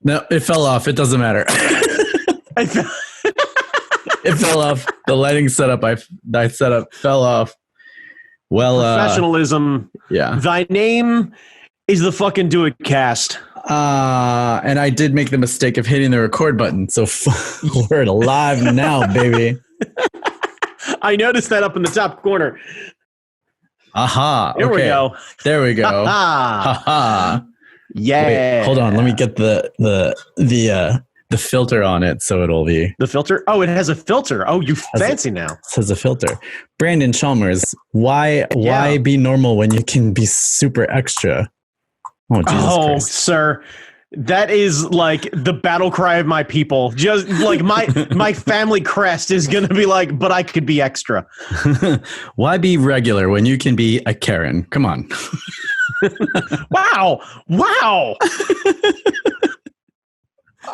No, it fell off. It doesn't matter. It fell off. The lighting setup I set up fell off. Well, professionalism. Yeah. Thy name is the fucking Do It Cast. And I did make the mistake of hitting the record button. So we're live now, baby. I noticed that up in the top corner. Aha. Here we go. There we go. Ha. Yeah. Wait, hold on. Let me get the filter on it so it'll be the filter. Oh, it has a filter. Oh, you fancy now. It says a filter. Brandon Chalmers, why be normal when you can be super extra? Oh, Jesus Christ. Sir. That is like the battle cry of my people. Just like my family crest is going to be like, but I could be extra. Why be regular when you can be a Karen? Come on. Wow.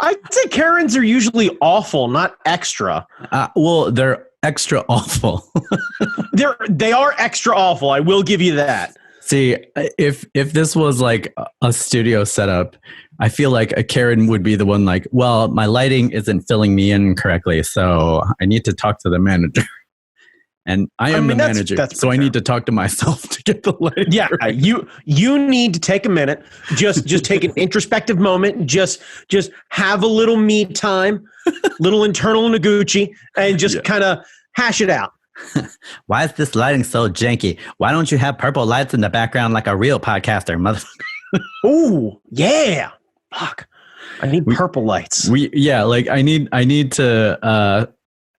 I'd say Karens are usually awful, not extra. Well, they're extra awful. They are extra awful. I will give you that. See, if this was like a studio setup, I feel like a Karen would be the one like, well, my lighting isn't filling me in correctly, so I need to talk to the manager. And I am the manager, so I need to talk to myself to get the lighting. Yeah, right. You need to take a minute, just take an introspective moment, just have a little me time, little internal Noguchi, and just kind of hash it out. Why is this lighting so janky? Why don't you have purple lights in the background like a real podcaster, motherfucker? Ooh, yeah. Fuck. I need purple lights.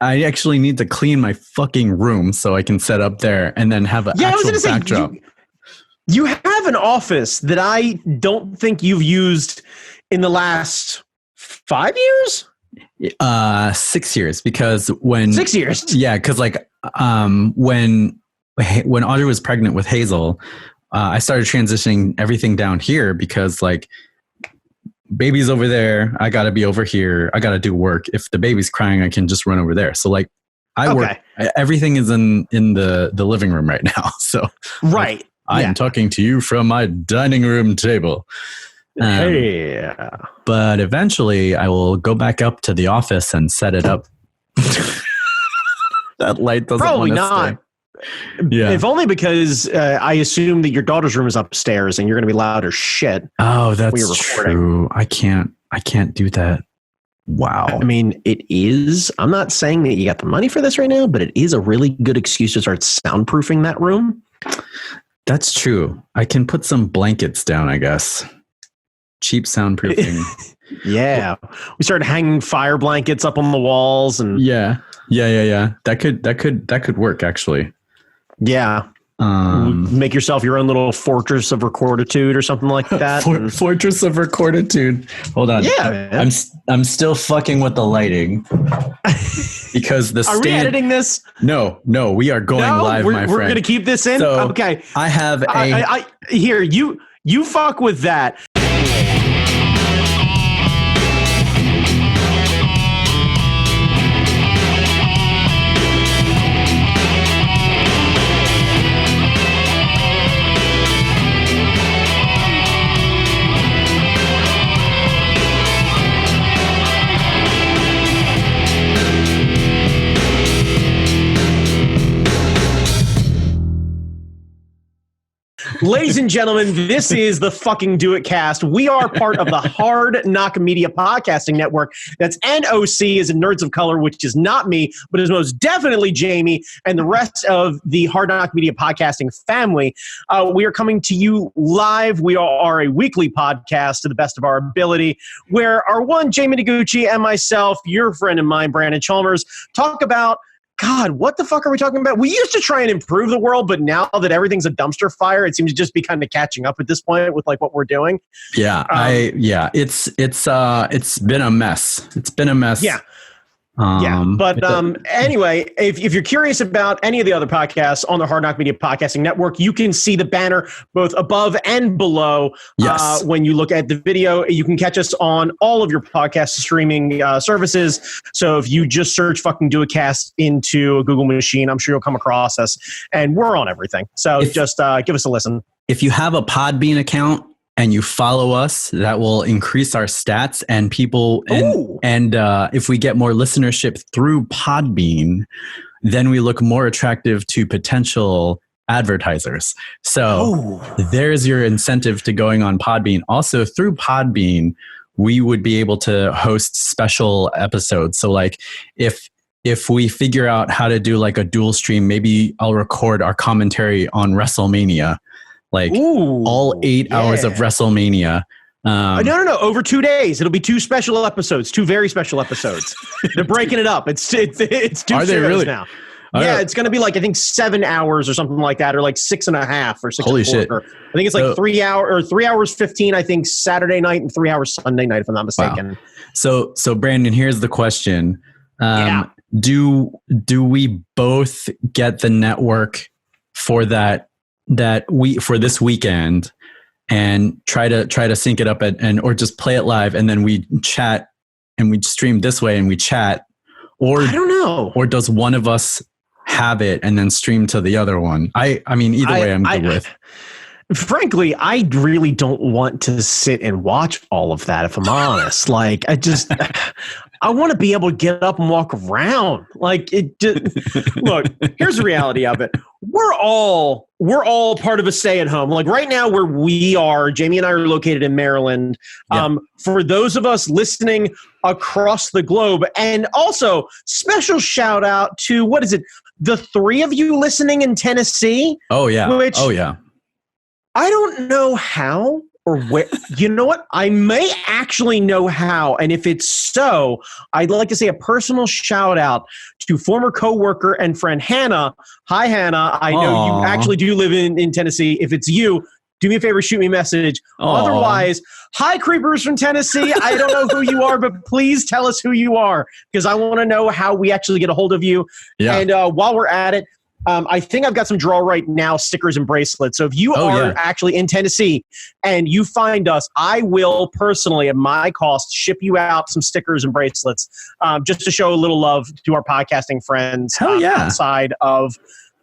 I actually need to clean my fucking room so I can set up there and then have an actual backdrop. You have an office that I don't think you've used in the last 5 years? 6 years, because when 6 years. Yeah, because like when Audrey was pregnant with Hazel, I started transitioning everything down here because like baby's over there, I gotta be over here, I gotta do work. If the baby's crying, I can just run over there. So like I work, everything is in the living room right now. So right, I'm talking to you from my dining room table. But eventually I will go back up to the office and set it up. That light doesn't probably not. Stay. Yeah. If only because I assume that your daughter's room is upstairs and you're going to be loud as shit. Oh, that's true. I can't do that. Wow. I mean, it is. I'm not saying that you got the money for this right now, but it is a really good excuse to start soundproofing that room. That's true. I can put some blankets down, I guess. Cheap soundproofing. Yeah. We started hanging fire blankets up on the walls and Yeah. That could work actually. Yeah. Make yourself your own little fortress of recorditude or something like that. Fortress of recorditude. Hold on. Yeah, man. I'm still fucking with the lighting because the Are we editing this? No, we are going live, my friend. We're going to keep this in? So okay. I have here, you fuck with that. Ladies and gentlemen, this is the fucking Do It Cast. We are part of the Hard Knock Media Podcasting Network. That's NOC as in Nerds of Color, which is not me, but is most definitely Jamie and the rest of the Hard Knock Media Podcasting family. We are coming to you live. We are a weekly podcast to the best of our ability, where our one, Jamie Noguchi, and myself, your friend and mine, Brandon Chalmers, talk about God, what the fuck are we talking about? We used to try and improve the world, but now that everything's a dumpster fire, it seems to just be kind of catching up at this point with like what we're doing. Yeah, it's been a mess. It's been a mess. Yeah. But anyway, if you're curious about any of the other podcasts on the Hard Knock Media Podcasting Network, you can see the banner both above and below. Yes. When you look at the video, you can catch us on all of your podcast streaming services. So if you just search fucking Do a Cast into a Google machine, I'm sure you'll come across us, and we're on everything. So just give us a listen. If you have a Podbean account and you follow us, that will increase our stats and people. And if we get more listenership through Podbean, then we look more attractive to potential advertisers. So there's your incentive to going on Podbean. Also, through Podbean, we would be able to host special episodes. So like if we figure out how to do like a dual stream, maybe I'll record our commentary on WrestleMania, like all 8 hours of WrestleMania. No. Over 2 days. It'll be 2 special episodes, 2 very special episodes. They're breaking it up. It's 2 shows really? now. Yeah, it's going to be like, I think 7 hours or something like that, or like 6.5 or 6. Holy shit. I think it's like 3 hours 15, I think Saturday night and 3 hours Sunday night, if I'm not mistaken. Wow. So Brandon, here's the question. Do we both get the network for for this weekend and try to sync it up or just play it live and then we chat and we stream this way and we chat, or I don't know, or does one of us have it and then stream to the other one? I mean, either way I'm good with. Frankly, I really don't want to sit and watch all of that, if I'm honest. Like, I want to be able to get up and walk around. Like, look, here's the reality of it. We're all part of a stay-at-home. Like right now where we are, Jamie and I are located in Maryland. Yeah. For those of us listening across the globe, and also special shout out to, what is it? The 3 of you listening in Tennessee. Oh yeah. I don't know how or where. You know what? I may actually know how. And if it's so, I'd like to say a personal shout out to former coworker and friend Hannah. Hi, Hannah. I know you actually do live in Tennessee. If it's you, do me a favor, shoot me a message. Otherwise, hi, creepers from Tennessee. I don't know who you are, but please tell us who you are, because I want to know how we actually get a hold of you. Yeah. And while we're at it, I think I've got some Draw Right Now stickers and bracelets. So if you are actually in Tennessee and you find us, I will personally, at my cost, ship you out some stickers and bracelets just to show a little love to our podcasting friends outside of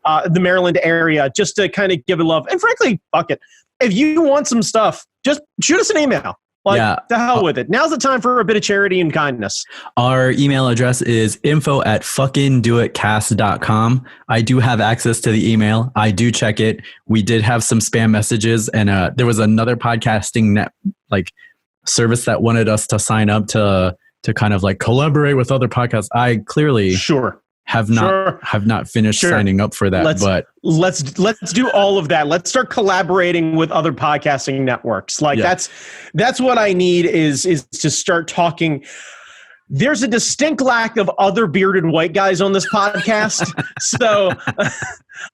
the Maryland area, just to kind of give it love. And frankly, fuck it. If you want some stuff, just shoot us an email. Like, the hell with it. Now's the time for a bit of charity and kindness. Our email address is info@fuckingdoitcast.com. I do have access to the email. I do check it. We did have some spam messages, and there was another podcasting service that wanted us to sign up to kind of like collaborate with other podcasts. I clearly have not finished signing up for that. Let's do all of that. Let's start collaborating with other podcasting networks. Like that's what I need is to start talking. There's a distinct lack of other bearded white guys on this podcast. So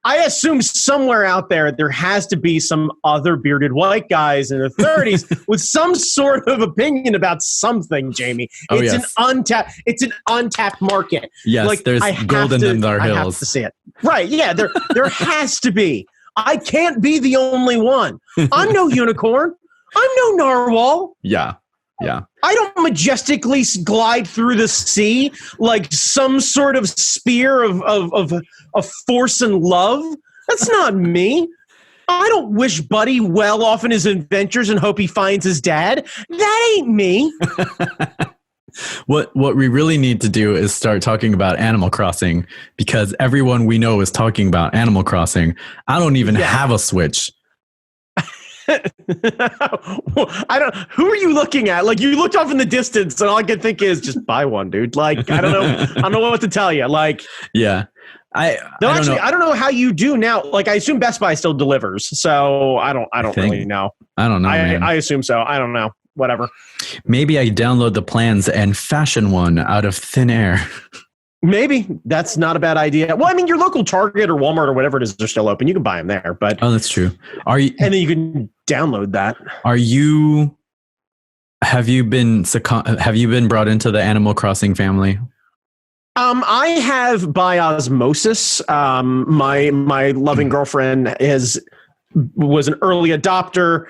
I assume somewhere out there has to be some other bearded white guys in their 30s with some sort of opinion about something, Jamie. It's an untapped market. Yes, like, there's golden in our hills. I have to see it. Right, yeah, there has to be. I can't be the only one. I'm no unicorn. I'm no narwhal. Yeah. I don't majestically glide through the sea like some sort of spear of force and love. That's not me. I don't wish Buddy well off in his adventures and hope he finds his dad. That ain't me. What we really need to do is start talking about Animal Crossing, because everyone we know is talking about Animal Crossing. I don't even have a Switch. Who are you looking at? Like, you looked off in the distance and all I could think is just buy one, dude. Like, I don't know what to tell you. Like, I don't know how you do now. Like, I assume Best Buy still delivers. So I don't really know. I don't know. I assume so. I don't know. Whatever. Maybe I download the plans and fashion one out of thin air. Maybe that's not a bad idea. Well, I mean, your local Target or Walmart or whatever it is, they're still open. You can buy them there, but that's true. And then you can download that. Have you been brought into the Animal Crossing family? I have by osmosis. My loving girlfriend was an early adopter.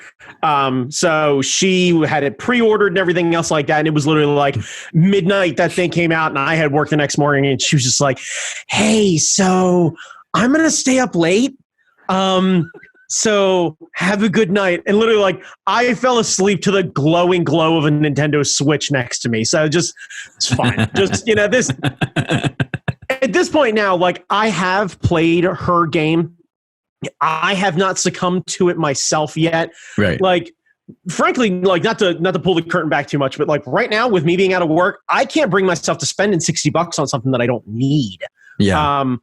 So she had it pre-ordered and everything else like that. And it was literally like midnight that thing came out and I had work the next morning and she was just like, hey, so I'm going to stay up late. So have a good night. And literally, like, I fell asleep to the glowing glow of a Nintendo Switch next to me. So just, it's fine. Just, this, at this point now, like, I have played her game. I have not succumbed to it myself yet. Right. Like, frankly, like, not to pull the curtain back too much, but like right now with me being out of work, I can't bring myself to spending $60 on something that I don't need. Yeah.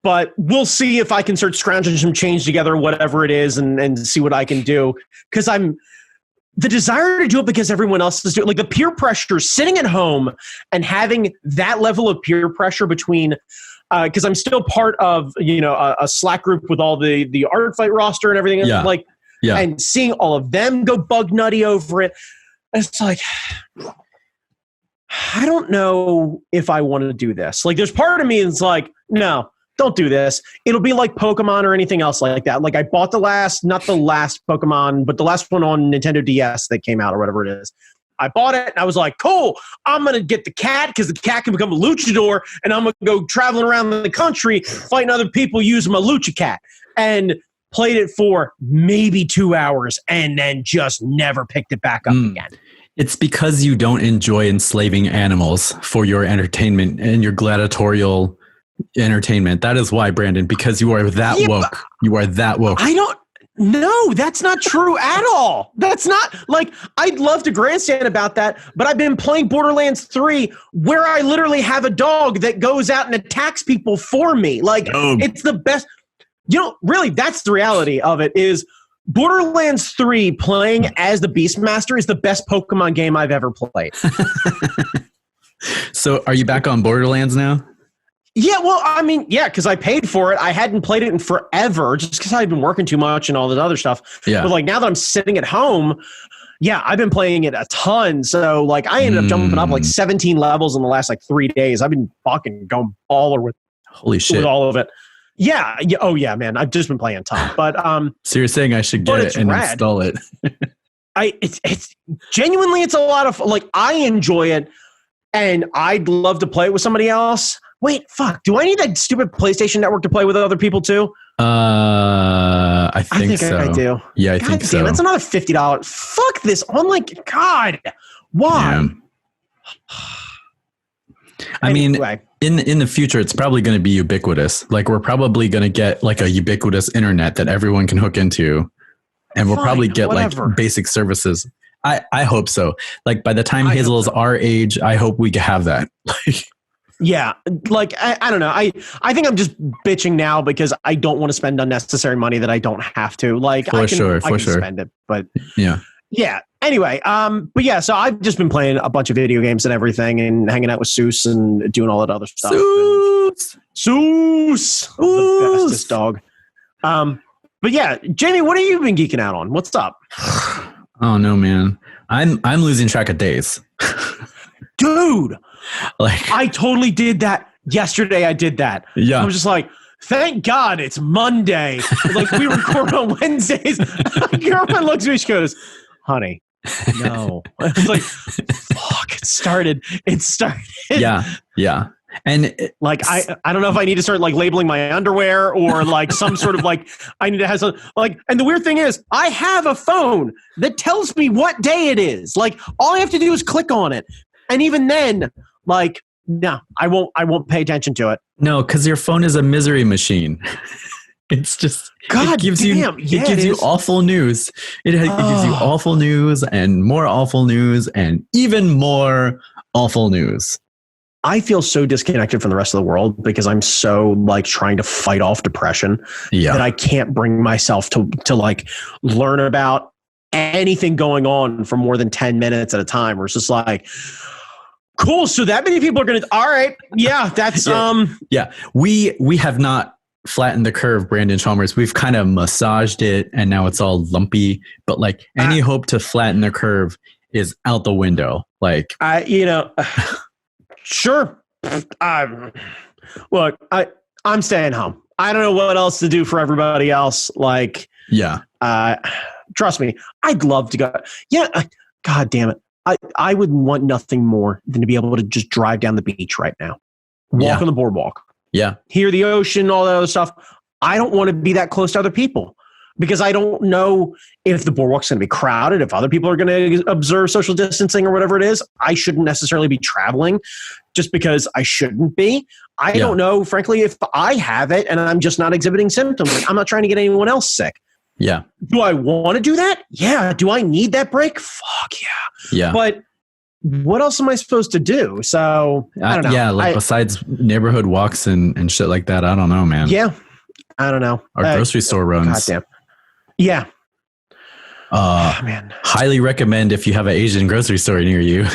But we'll see if I can start scrounging some change together, whatever it is, and see what I can do. Because the desire to do it because everyone else is doing it, like the peer pressure, sitting at home and having that level of peer pressure between, because I'm still part of a Slack group with all the Art Fight roster and everything. Yeah. Like, yeah. And seeing all of them go bug nutty over it, it's like, I don't know if I want to do this. Like, there's part of me that's like, no. Don't do this. It'll be like Pokemon or anything else like that. Like, I bought not the last Pokemon, but the last one on Nintendo DS that came out or whatever it is. I bought it and I was like, cool, I'm going to get the cat because the cat can become a luchador and I'm going to go traveling around the country fighting other people using my lucha cat. And played it for maybe 2 hours and then just never picked it back up again. It's because you don't enjoy enslaving animals for your entertainment and your gladiatorial entertainment. That is why, Brandon, because you are that woke. You are that woke. No, that's not true at all. That's not, like, I'd love to grandstand about that, but I've been playing Borderlands 3 where I literally have a dog that goes out and attacks people for me. Like, it's the best. Really, that's the reality of it is Borderlands 3 playing as the Beastmaster is the best Pokemon game I've ever played. So are you back on Borderlands now? Yeah, well, I mean, yeah, because I paid for it. I hadn't played it in forever just because I'd been working too much and all that other stuff. Yeah. But like now that I'm sitting at home, yeah, I've been playing it a ton. So like I ended up jumping up like 17 levels in the last like 3 days. I've been fucking going baller with all of it. Yeah. Oh yeah, man. I've just been playing a ton. But so you're saying I should get it and install it? It's genuinely, it's a lot of like, I enjoy it and I'd love to play it with somebody else. Wait, fuck. Do I need that stupid PlayStation Network to play with other people too? I think so. I do. Yeah, I think so. Damn, that's another $50. Fuck this. I'm like, God, why? Yeah. I mean, in the future, it's probably going to be ubiquitous. Like, we're probably going to get like a ubiquitous internet that everyone can hook into, and we'll probably get like basic services. I hope so. Like, by the time Hazel is our age, I hope we have that. Yeah, like I don't know. I think I'm just bitching now because I don't want to spend unnecessary money that I don't have to. Like, I can spend it, but yeah. Anyway, but yeah. So I've just been playing a bunch of video games and everything, and hanging out with Seuss and doing all that other stuff. Seuss, the bestest dog. But yeah, Jamie, what have you been geeking out on? What's up? Oh no, man, I'm losing track of days, dude. Like, I totally did that yesterday. I did that. Yeah. I was just like, thank God it's Monday. Like, we record on Wednesdays. My girlfriend looks at me, she goes, honey, no. I was like, fuck, it started. Yeah. And I don't know if I need to start like labeling my underwear or like some sort of like, I need to have some like, and the weird thing is I have a phone that tells me what day it is. Like, all I have to do is click on it. And even then, like, no, I won't pay attention to it. No, because your phone is a misery machine. It's just, it gives you awful news. It gives you awful news and more awful news and even more awful news. I feel so disconnected from the rest of the world because I'm so like trying to fight off depression that I can't bring myself to like learn about anything going on for more than 10 minutes at a time. Where it's just like, cool. So that many people are going to, all right. Yeah. That's, yeah. We have not flattened the curve, Brandon Chalmers. We've kind of massaged it and now it's all lumpy, but like any hope to flatten the curve is out the window. Like, sure. Look, I'm staying home. I don't know what else to do for everybody else. Like, trust me, I'd love to go. Yeah. God damn it. I would want nothing more than to be able to just drive down the beach right now, walk on the boardwalk, hear the ocean, all that other stuff. I don't want to be that close to other people. because I don't know if the boardwalk's going to be crowded, if other people are going to observe social distancing or whatever it is. I shouldn't necessarily be traveling just because I shouldn't be. I don't know, frankly, if I have it and I'm just not exhibiting symptoms. Like, I'm not trying to get anyone else sick. Yeah. Do I want to do that? Yeah. Do I need that break? Fuck yeah. Yeah. But what else am I supposed to do? So I don't know. Yeah, like besides neighborhood walks and shit like that, I don't know, man. Yeah. I don't know. Or grocery store runs. Goddamn. Yeah. Man. Highly recommend if you have an Asian grocery store near you.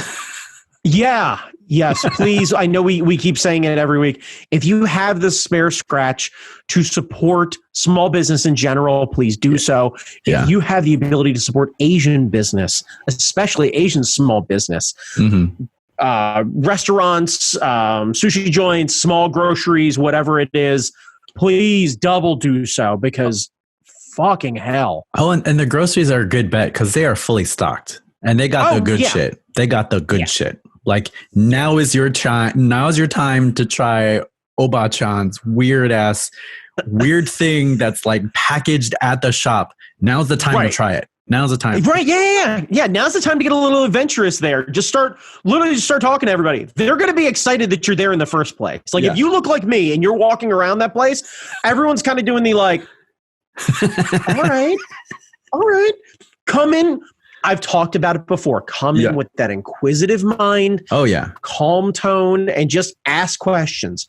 Yeah. Yes, please. I know we keep saying it every week. If you have the spare scratch to support small business in general, please do so. If you have the ability to support Asian business, especially Asian small business, restaurants, sushi joints, small groceries, whatever it is, please double do so, because fucking hell. Oh, and the groceries are a good bet because they are fully stocked and they got the good shit. They got the good shit. Like, now is your time. Now is your time to try Obachan's weird thing that's like packaged at the shop. Now's the time to try it. Now's the time. Right. Yeah. Now's the time to get a little adventurous there. Just start talking to everybody. They're going to be excited that you're there in the first place. Like, if you look like me and you're walking around that place, everyone's kind of doing the like, all right, come in. I've talked about it before. Come in with that inquisitive mind. Oh, yeah. Calm tone, and just ask questions.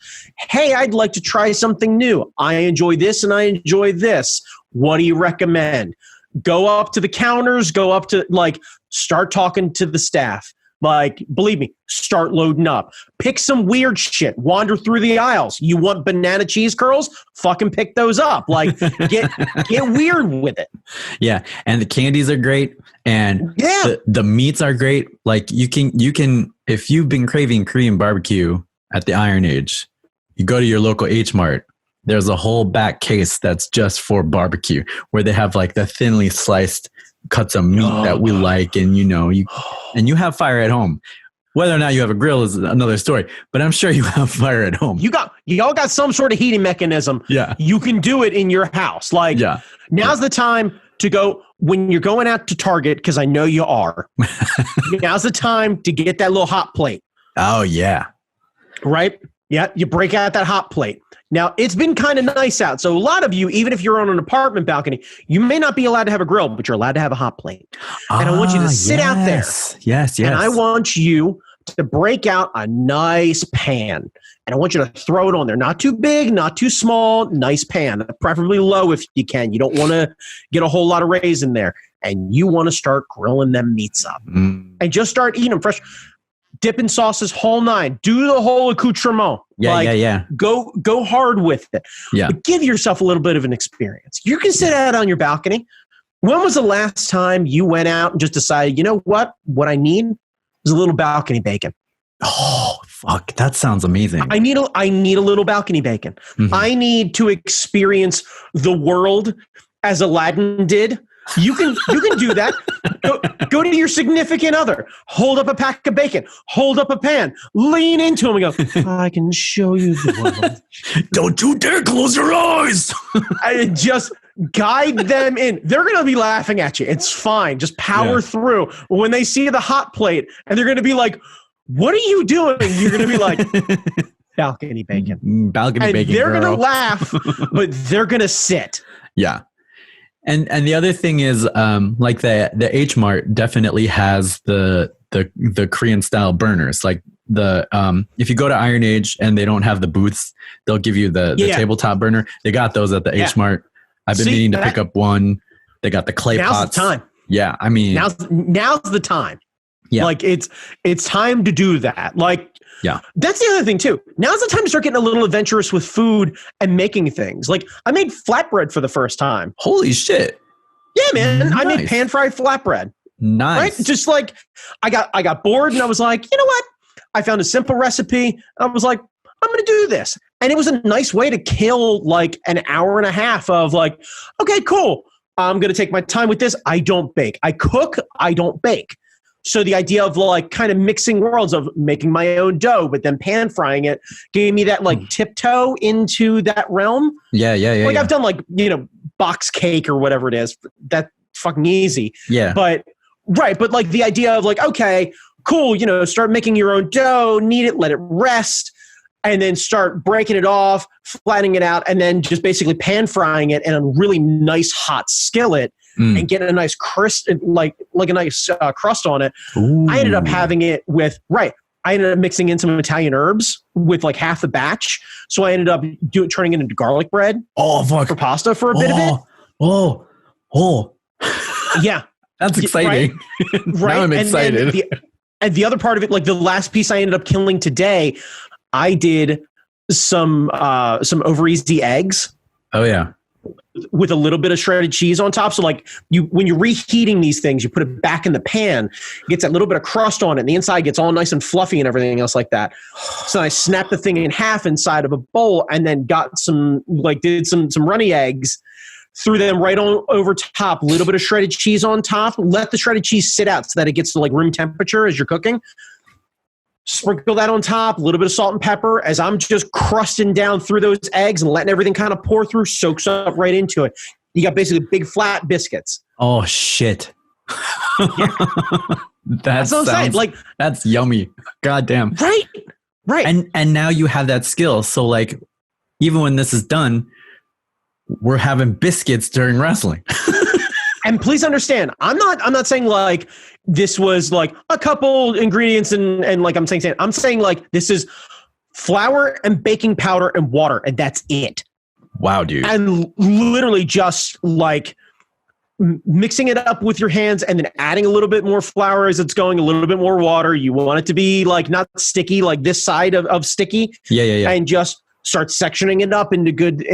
Hey, I'd like to try something new. I enjoy this and I enjoy this. What do you recommend? Go up to the counters, start talking to the staff. Like, believe me, start loading up. Pick some weird shit. Wander through the aisles. You want banana cheese curls? Fucking pick those up. Like, get weird with it. Yeah, and the candies are great, and the meats are great. Like, you can if you've been craving Korean barbecue at the Iron Age, you go to your local H Mart. There's a whole back case that's just for barbecue, where they have like the thinly sliced cuts of meat that we like, and you have fire at home. Whether or not you have a grill is another story, but I'm sure you have fire at home. You all got some sort of heating mechanism. Yeah. You can do it in your house. Like, now's the time to go when you're going out to Target, because I know you are. Now's the time to get that little hot plate. Oh, yeah. Right? Yeah, you break out that hot plate. Now, it's been kind of nice out. So a lot of you, even if you're on an apartment balcony, you may not be allowed to have a grill, but you're allowed to have a hot plate. And I want you to sit out there. Yes. And I want you to break out a nice pan. And I want you to throw it on there. Not too big, not too small, nice pan. Preferably low if you can. You don't want to get a whole lot of rays in there. And you want to start grilling them meats up. And just start eating them fresh. Dipping sauces, whole nine. Do the whole accoutrement. Yeah. Go hard with it. Yeah. But give yourself a little bit of an experience. You can sit out on your balcony. When was the last time you went out and just decided, you know what? What I need is a little balcony bacon. Oh, fuck. That sounds amazing. I need a little balcony bacon. Mm-hmm. I need to experience the world as Aladdin did. You can do that. Go to your significant other. Hold up a pack of bacon. Hold up a pan. Lean into him and go, I can show you the world. Don't you dare close your eyes. And just guide them in. They're going to be laughing at you. It's fine. Just power through. When they see the hot plate and they're going to be like, what are you doing? You're going to be like, balcony bacon. Balcony bacon. They're going to laugh, but they're going to sit. Yeah. And the other thing is, like the H Mart definitely has the Korean style burners. Like if you go to Iron Age and they don't have the booths, they'll give you the tabletop burner. They got those at the H Mart. I've been meaning to pick up one. They got the clay pots. Now's the time. Yeah, I mean, now's the time. Yeah, like it's time to do that. Like. Yeah. That's the other thing too. Now's the time to start getting a little adventurous with food and making things. Like, I made flatbread for the first time. Holy shit. Yeah, man. Nice. I made pan-fried flatbread. Nice. Right? Just like I got bored and I was like, you know what? I found a simple recipe. I was like, I'm going to do this. And it was a nice way to kill like an hour and a half of like, okay, cool. I'm going to take my time with this. I don't bake. I cook. I don't bake. So the idea of like kind of mixing worlds of making my own dough, but then pan frying it gave me that like tiptoe into that realm. Yeah. Like I've done like, box cake or whatever it is. That's fucking easy. Yeah. But like the idea of like, okay, cool, start making your own dough, knead it, let it rest, and then start breaking it off, flattening it out, and then just basically pan frying it in a really nice hot skillet and getting a nice crisp, like a nice crust on it. Ooh. I ended up having it with, I ended up mixing in some Italian herbs with like half the batch. So I ended up turning it into garlic bread. Oh, fuck. For pasta for a bit of it. Oh. Yeah. That's exciting. Right. Now I'm excited. And the other part of it, like the last piece I ended up killing today, I did some over easy eggs. Oh yeah. With a little bit of shredded cheese on top. So like when you're reheating these things, you put it back in the pan, it gets that little bit of crust on it, and the inside gets all nice and fluffy and everything else like that. So I snapped the thing in half inside of a bowl and then got did some runny eggs, threw them right on over top, a little bit of shredded cheese on top, let the shredded cheese sit out so that it gets to like room temperature as you're cooking. Sprinkle that on top, a little bit of salt and pepper as I'm just crusting down through those eggs and letting everything kind of pour through, soaks up right into it. You got basically big flat biscuits. Oh, shit. Yeah. That's what I'm saying. Like, that's yummy. God damn. Right. And now you have that skill. So like, even when this is done, we're having biscuits during wrestling. And please understand, I'm not saying like this was like a couple ingredients and like I'm saying like this is flour and baking powder and water and that's it. Wow, dude. And literally just like mixing it up with your hands and then adding a little bit more flour as it's going, a little bit more water. You want it to be like not sticky, like this side of sticky. Yeah. And just start sectioning it up into good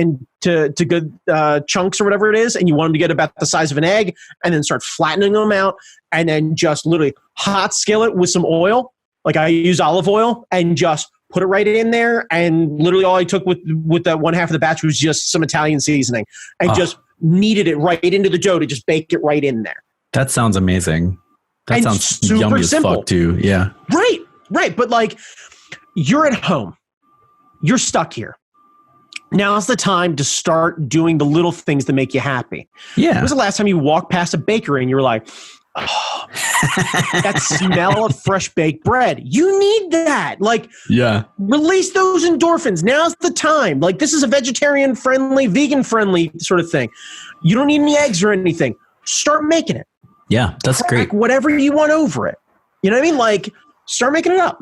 chunks or whatever it is, and you want them to get about the size of an egg, and then start flattening them out, and then just literally hot skillet with some oil, like I use olive oil, and just put it right in there, and literally all I took with that one half of the batch was just some Italian seasoning, and just kneaded it right into the dough to just bake it right in there. That sounds amazing. That and sounds super yummy simple. as fuck too. Yeah. Right. But like, you're at home. You're stuck here. Now's the time to start doing the little things that make you happy. Yeah. When was the last time you walked past a bakery and you were like, oh, that smell of fresh baked bread? You need that. Like, yeah. Release those endorphins. Now's the time. Like, this is a vegetarian friendly, vegan friendly sort of thing. You don't need any eggs or anything. Start making it. Yeah, that's great. Whatever you want over it. You know what I mean? Like, start making it up.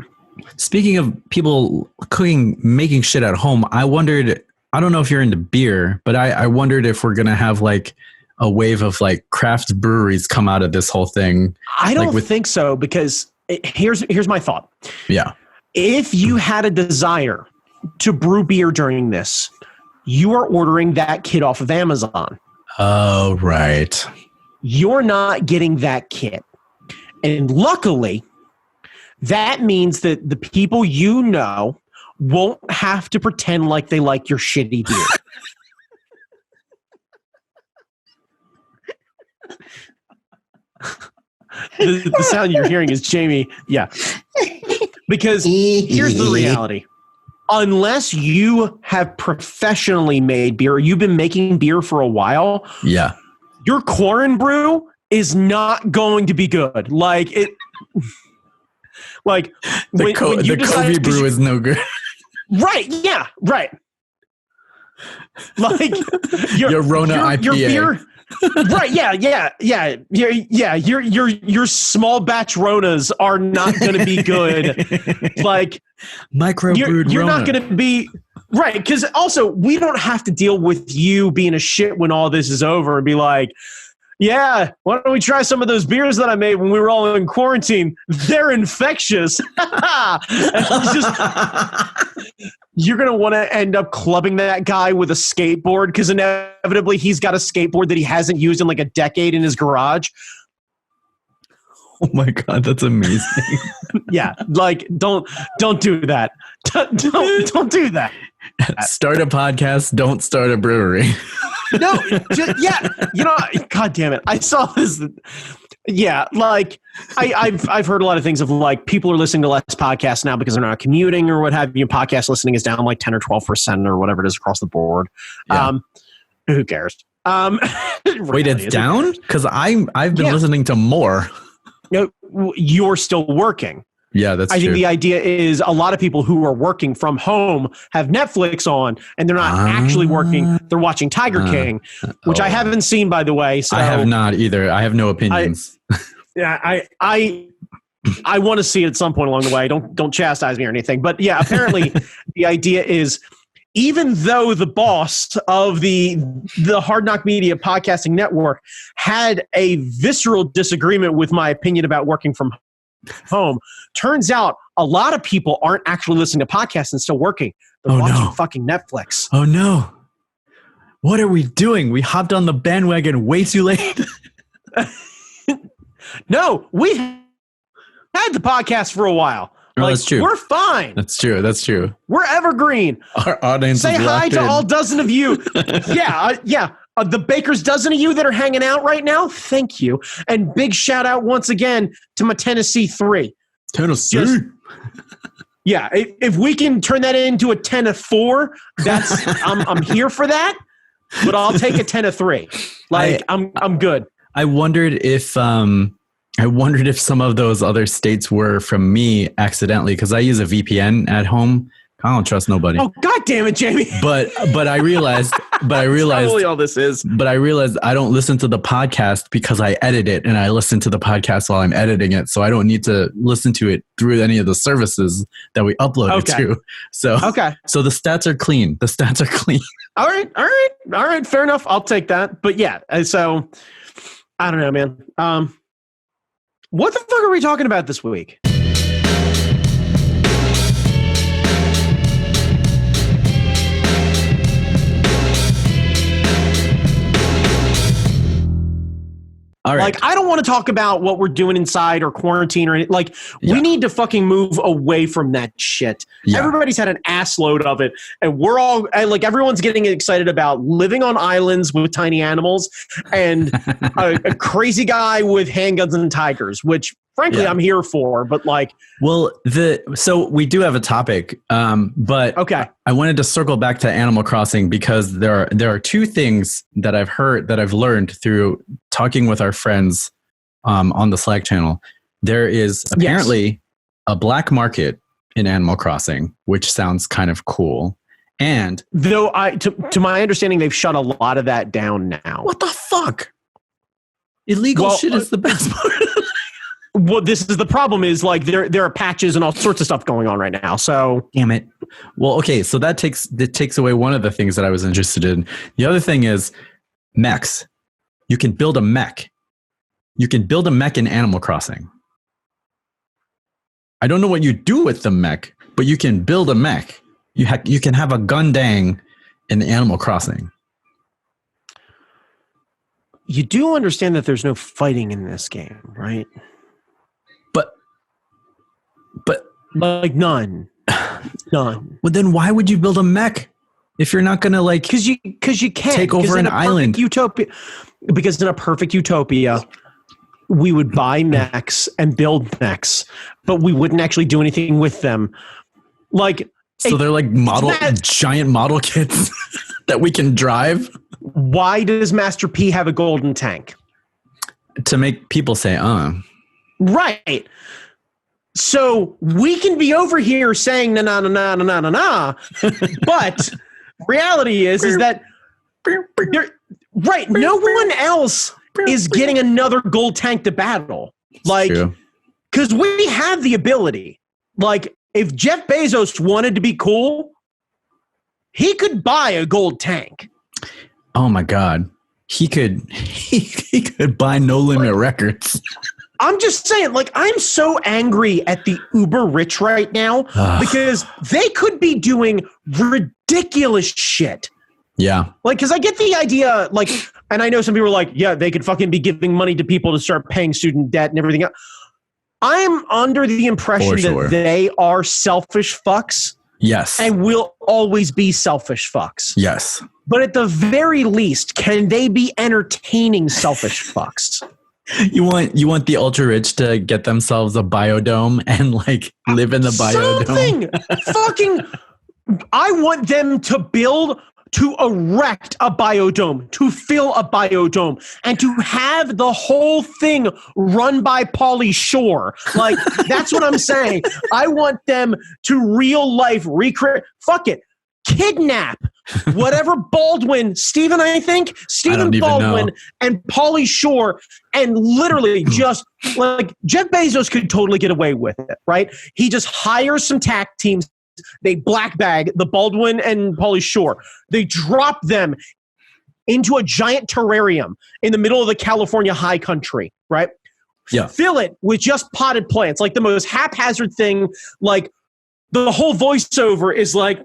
Speaking of people making shit at home, I wondered, I don't know if you're into beer, but I wondered if we're going to have like a wave of like craft breweries come out of this whole thing. I don't think so, because here's my thought. Yeah. If you had a desire to brew beer during this, you are ordering that kit off of Amazon. Oh, right. You're not getting that kit. And luckily, that means that the people you know won't have to pretend like they like your shitty beer. The sound you're hearing is Jamie. Yeah. Because here's the reality. Unless you have professionally made beer, or you've been making beer for a while, yeah, your corn brew is not going to be good. Like it. Like the Kobe brew is no good. Right. Yeah. Right. Like your Rona IPA. Your beer. Right. Yeah. Your small batch Ronas are not going to be good. Like microbrewed you're Rona. not going to be right. Because also we don't have to deal with you being a shit when all this is over and be like, yeah, why don't we try some of those beers that I made when we were all in quarantine? They're infectious. You're going to want to end up clubbing that guy with a skateboard because inevitably he's got a skateboard that he hasn't used in like a decade in his garage. Oh my God, that's amazing. Yeah, like don't do that. Don't do that. Start a podcast, don't start a brewery. No, yeah, God damn it. I saw this. Yeah, like I've heard a lot of things of like people are listening to less podcasts now because they're not commuting or what have you. Podcast listening is down like 10 or 12% or whatever it is across the board. Yeah. Who cares? Wait, it's down? Because I've been listening to more. No, you're still working. Yeah, that's true. I think the idea is a lot of people who are working from home have Netflix on, and they're not actually working. They're watching Tiger King, which I haven't seen, by the way. So I have not either. I have no opinions. I want to see it at some point along the way. Don't chastise me or anything. But yeah, apparently the idea is, even though the boss of the Hard Knock Media podcasting network had a visceral disagreement with my opinion about working from home, turns out a lot of people aren't actually listening to podcasts and still working. They're watching fucking Netflix. Oh no. What are we doing? We hopped on the bandwagon way too late. No, we've had the podcast for a while. Oh, that's true. We're fine. That's true. We're evergreen. Our audience Say is hi to in. all dozen of you. The Baker's dozen of you that are hanging out right now. Thank you. And big shout out once again to my Tennessee 3. Tennessee. If we can turn that into a 10 of 4, that's I'm here for that. But I'll take a 10 of 3. I'm good. I wondered if some of those other states were from me accidentally, because I use a VPN at home. I don't trust nobody. Oh, God damn it, Jamie. But I realized probably all this is. But I realized I don't listen to the podcast because I edit it, and I listen to the podcast while I'm editing it. So I don't need to listen to it through any of the services that we upload it to. So the stats are clean. All right. Fair enough. I'll take that. But yeah, so I don't know, man. What the fuck are we talking about this week? All right. I don't want to talk about what we're doing inside or quarantine or anything. We need to fucking move away from that shit. Yeah. Everybody's had an ass load of it, and we're all everyone's getting excited about living on islands with tiny animals and a crazy guy with handguns and tigers, which frankly I'm here for. But so we do have a topic, but I wanted to circle back to Animal Crossing because there are two things that I've learned through talking with our friends on the Slack channel. There is apparently a black market in Animal Crossing, which sounds kind of cool. And though to my understanding, they've shut a lot of that down now. What the fuck? Illegal shit is the best part. Well, this is the problem is there are patches and all sorts of stuff going on right now. So damn it. Well, okay. So that takes away one of the things that I was interested in. The other thing is mechs. You can build a mech. You can build a mech in Animal Crossing. I don't know what you do with the mech, but you can build a mech. You can have a Gundang in Animal Crossing. You do understand that there's no fighting in this game, right? But none. Well, then why would you build a mech if you're not gonna because you can't take over an island? Utopia, because in a perfect utopia, we would buy mechs and build mechs, but we wouldn't actually do anything with them. So they're like giant model kits that we can drive. Why does Master P have a golden tank? To make people say, Right. So we can be over here saying na, but reality is that right. No one else is getting another gold tank to battle. Because we have the ability. If Jeff Bezos wanted to be cool, he could buy a gold tank. Oh my God. He could buy No Limit Records. I'm just saying, I'm so angry at the uber rich right now because they could be doing ridiculous shit. Yeah. Because I get the idea, and I know some people are like, yeah, they could fucking be giving money to people to start paying student debt and everything else. I'm under the impression that they are selfish fucks. Yes. And will always be selfish fucks. Yes. But at the very least, can they be entertaining selfish fucks? You want the ultra rich to get themselves a biodome and live in the biodome. Something fucking. I want them to build to erect a biodome, to fill a biodome, and to have the whole thing run by Pauly Shore. Like, that's what I'm saying. I want them to real life recreate. Fuck it. Kidnap whatever Baldwin, Stephen Baldwin and Pauly Shore, and literally just like Jeff Bezos could totally get away with it, right? He just hires some tack teams. They black bag the Baldwin and Pauly Shore. They drop them into a giant terrarium in the middle of the California high country, right? Yeah. Fill it with just potted plants, like the most haphazard thing. Like the whole voiceover is like,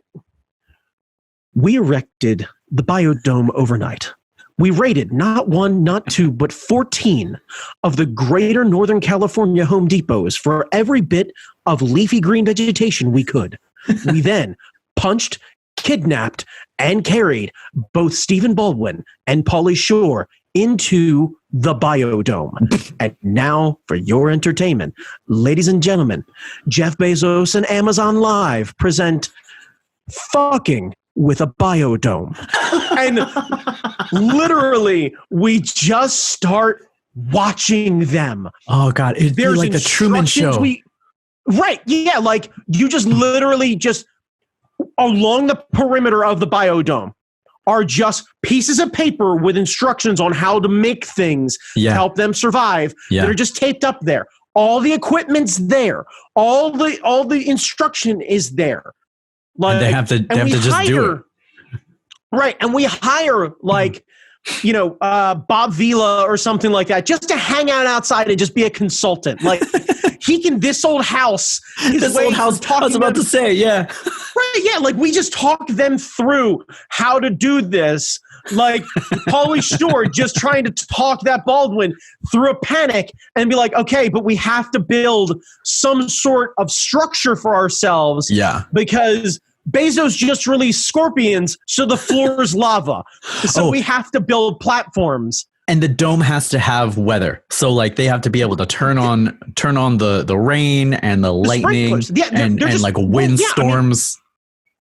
we erected the biodome overnight. We raided not 1, not 2, but 14 of the greater Northern California Home Depots for every bit of leafy green vegetation we could. We then punched, kidnapped, and carried both Stephen Baldwin and Pauly Shore into the biodome. And now, for your entertainment, ladies and gentlemen, Jeff Bezos and Amazon Live present Fucking with a Biodome. And literally, we just start watching them. Oh, God. It'd be like the Truman Show. Right. Yeah. Like, you just literally just along the perimeter of the biodome are just pieces of paper with instructions on how to make things to help them survive. That are just taped up there. All the equipment's there. All the instruction is there. Like, and they have to just do it. Right. And we hire like, Bob Vila or something like that, just to hang out outside and just be a consultant. Like, he can, this old house. I was about to say, yeah. Right, yeah. Like, we just talk them through how to do this. Like, Pauly Shore just trying to talk that Baldwin through a panic and be like, okay, but we have to build some sort of structure for ourselves. Yeah. Because Bezos just released scorpions, so the floor is lava. So we have to build platforms. And the dome has to have weather. So like they have to be able to turn on the rain and the lightning and like windstorms.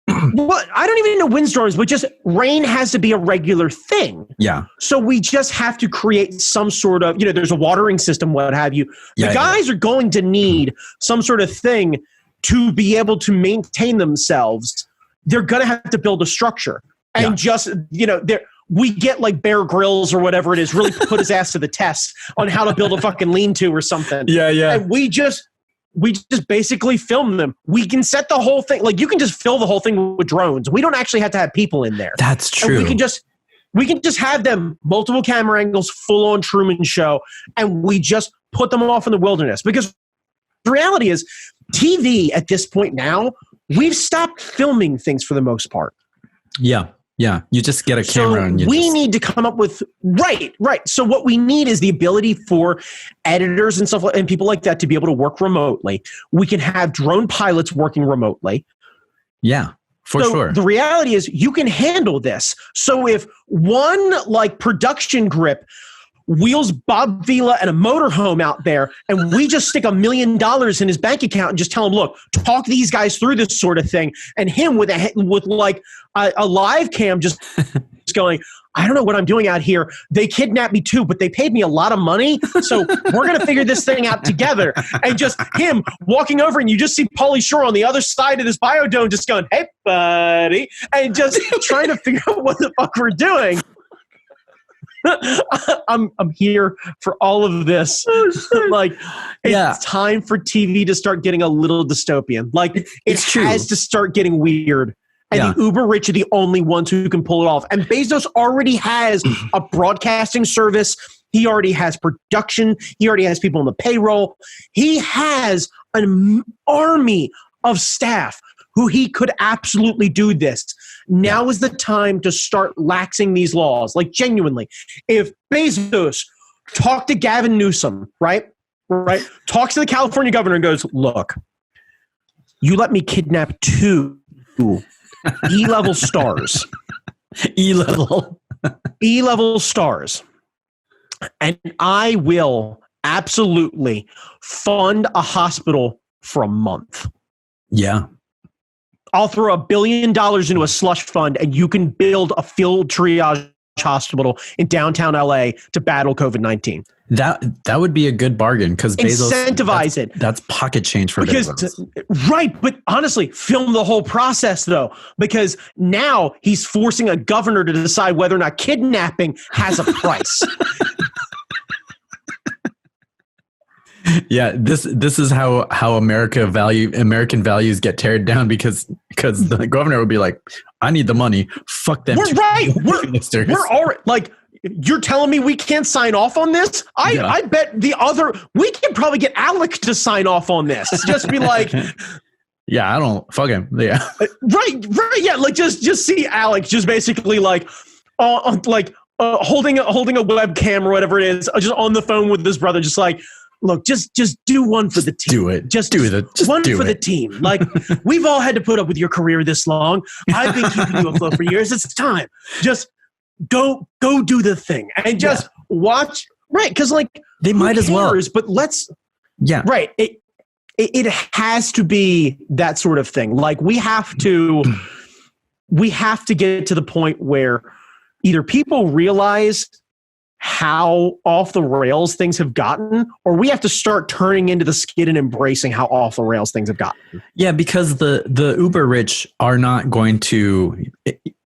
Well, I don't even know windstorms, but just rain has to be a regular thing. Yeah. So we just have to create some sort of, there's a watering system, what have you. The guys are going to need some sort of thing to be able to maintain themselves. They're going to have to build a structure. And just, we get like Bear Grylls or whatever it is, really put his ass to the test on how to build a fucking lean-to or something. Yeah, yeah. And we just basically film them. We can set the whole thing. Like, you can just fill the whole thing with drones. We don't actually have to have people in there. That's true. And we can just have them multiple camera angles, full on Truman Show, and we just put them off in the wilderness. Because the reality is, TV at this point now, we've stopped filming things for the most part. Yeah. Yeah, you just get a camera and we need to come up with right. So what we need is the ability for editors and stuff and people like that to be able to work remotely. We can have drone pilots working remotely. Yeah, for sure. The reality is you can handle this. So if one like production grip wheels Bob Vila and a motorhome out there, and we just stick $1 million in his bank account and just tell him, look, talk these guys through this sort of thing, and him with like a live cam just going, I don't know what I'm doing out here. They kidnapped me too, but they paid me a lot of money, so we're going to figure this thing out together. And just him walking over, and you just see Pauly Shore on the other side of this biodome just going, hey, buddy, and just trying to figure out what the fuck we're doing. I'm here for all of this. Like, it's time for TV to start getting a little dystopian. Like, it has to start getting weird. And the uber rich are the only ones who can pull it off. And Bezos already has a broadcasting service. He already has production. He already has people on the payroll. He has an army of staff who he could absolutely do this. Now is the time to start laxing these laws. Like, genuinely, if Bezos talked to Gavin Newsom, right? Talks to the California governor and goes, look, you let me kidnap 2 E-level stars. E-level stars. And I will absolutely fund a hospital for a month. Yeah. I'll throw $1 billion into a slush fund and you can build a field triage hospital in downtown LA to battle COVID-19. That would be a good bargain because Bezos incentivize it. That's pocket change for Bezos. Right, but honestly, film the whole process though, because now he's forcing a governor to decide whether or not kidnapping has a price. Yeah, this is how American values get teared down because the governor would be like, I need the money. Fuck them. We're right. We're already like, you're telling me we can't sign off on this? I bet we can probably get Alec to sign off on this. Just be like, yeah, I don't fuck him. Yeah. Right. Yeah. Like just see Alec just basically like, holding a webcam or whatever it is, just on the phone with his brother, just like, look, just do one for the team. Do it. Just do the team. Like, we've all had to put up with your career this long. I've been keeping you afloat for years. It's time. Just go do the thing and just watch. Right. Because like they might as well. But let's. Yeah. Right. It has to be that sort of thing. Like we have to get to the point where either people realize how off the rails things have gotten, or we have to start turning into the skid and embracing how off the rails things have gotten. Yeah, because the uber rich are not going to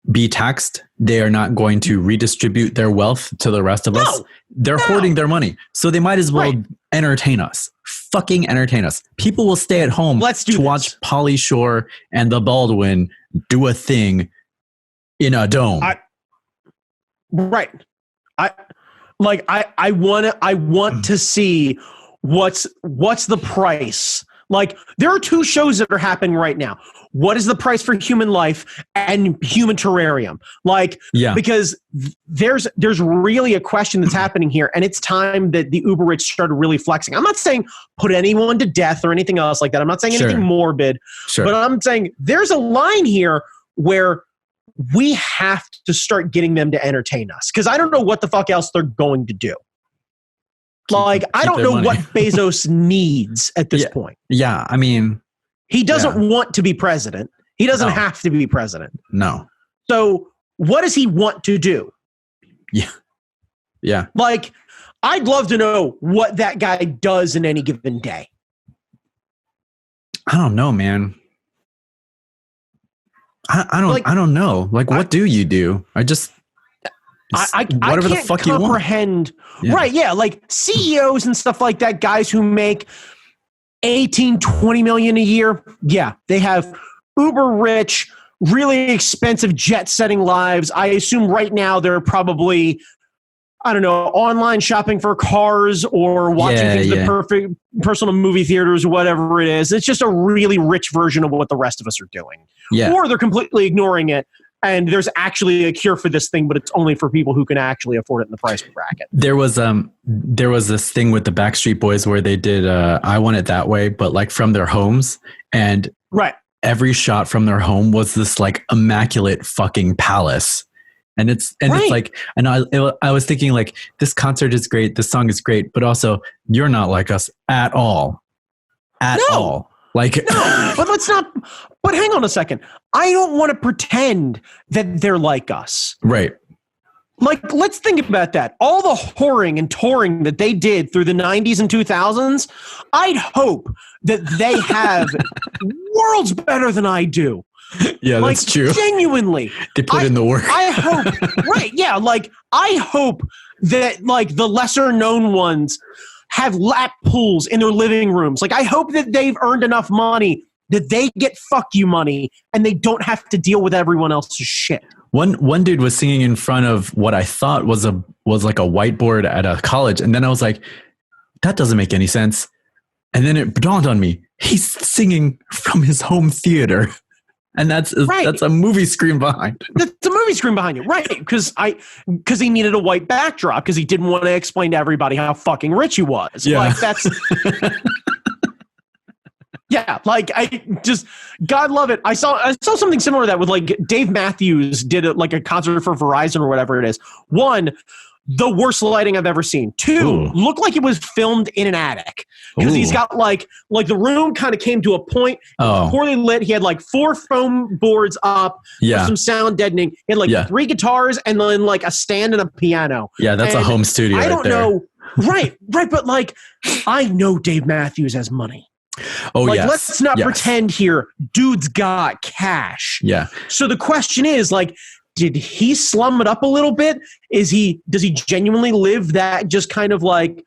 be taxed. They are not going to redistribute their wealth to the rest of us. They're hoarding their money. So they might as well entertain us. Fucking entertain us. People will stay at home to watch Pauly Shore and the Baldwin do a thing in a dome. I want to see what's the price. Like there are two shows that are happening right now. What is the price for human life and human terrarium? Like, because there's really a question that's happening here, and it's time that the uber rich started really flexing. I'm not saying put anyone to death or anything else like that. I'm not saying anything morbid, but I'm saying there's a line here where we have to start getting them to entertain us. Because I don't know what the fuck else they're going to do. I don't know what Bezos needs at this point. Yeah, I mean... He doesn't want to be president. He doesn't have to be president. No. So what does he want to do? Yeah. Yeah. Like, I'd love to know what that guy does in any given day. I don't know, man. I don't know. Like, what do you do? Whatever the fuck you want. Comprehend. Right. Yeah. Like CEOs and stuff like that, guys who make 18, 20 million a year. Yeah. They have uber rich, really expensive jet setting lives. I assume right now they're probably, I don't know, online shopping for cars or watching things in the perfect personal movie theaters or whatever it is. It's just a really rich version of what the rest of us are doing. Yeah. Or they're completely ignoring it. And there's actually a cure for this thing, but it's only for people who can actually afford it in the price bracket. There was this thing with the Backstreet Boys where they did I Want It That Way, but like from their homes. And every shot from their home was this like immaculate fucking palace. And it's like, and I was thinking like, this concert is great, this song is great, but also you're not like us at all. At all. Like, no, but let's not. But hang on a second. I don't want to pretend that they're like us. Right. Like, let's think about that. All the whoring and touring that they did through the 90s and 2000s, I'd hope that they have worlds better than I do. Yeah, like, that's true. Genuinely. They put in the work. I hope. Right. Yeah. Like, I hope that, like, the lesser known ones have lap pools in their living rooms. Like, I hope that they've earned enough money that they get fuck you money and they don't have to deal with everyone else's shit. One dude was singing in front of what I thought was like a whiteboard at a college, and then I was like, that doesn't make any sense. And then it dawned on me, he's singing from his home theater. And that's a movie screen behind. That's a movie screen behind you, right? Because he needed a white backdrop because he didn't want to explain to everybody how fucking rich he was. Yeah. Like that's, yeah. Like God love it. I saw something similar to that with like Dave Matthews did like a concert for Verizon or whatever it is. One, the worst lighting I've ever seen. 2, Ooh. looked like it was filmed in an attic because he's Ooh. got like the room kind of came to a point. Oh. Poorly lit. He had like 4 foam boards up Yeah. with some sound deadening. He had like 3 guitars and then like a stand and a piano. Yeah, that's and a home studio. I don't right there. know. Right. But like, I know Dave Matthews has money. Oh, like, yes. let's not Yes. pretend here. Dude's got cash. Yeah. So the question is, like, did he slum it up a little bit? Does he genuinely live that just kind of like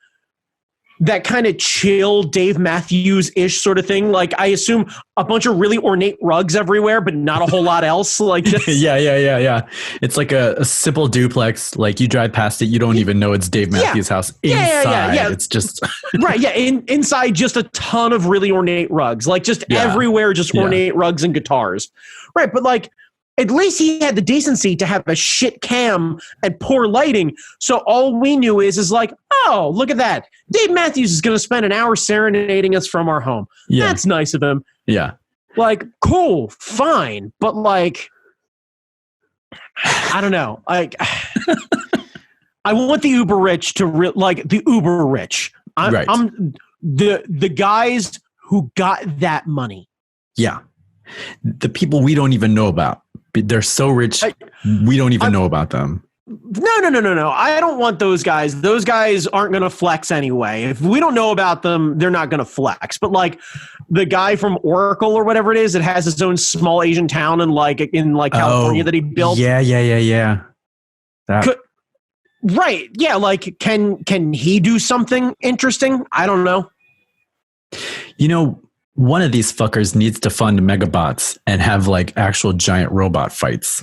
that kind of chill Dave Matthews-ish sort of thing? Like, I assume a bunch of really ornate rugs everywhere, but not a whole lot else. Like, just, yeah. It's like a simple duplex. Like, you drive past it, you don't even know it's Dave Matthews' house. Inside, Yeah. it's just right. Yeah, inside, just a ton of really ornate rugs. Like, just everywhere, just ornate rugs and guitars. Right, but like, at least he had the decency to have a shit cam and poor lighting. So all we knew is like, oh, look at that. Dave Matthews is going to spend an hour serenading us from our home. Yeah. That's nice of him. Yeah. Like, cool, fine. But like, I don't know. Like, I want the uber rich to the uber rich. I'm the guys who got that money. Yeah. The people we don't even know about. They're so rich, we don't even know about them. No. I don't want those guys. Those guys aren't going to flex anyway. If we don't know about them, they're not going to flex. But like the guy from Oracle or whatever it is, that has his own small Asian town in California that he built. Yeah. Right. Yeah. Like, can he do something interesting? I don't know. You know, one of these fuckers needs to fund megabots and have like actual giant robot fights.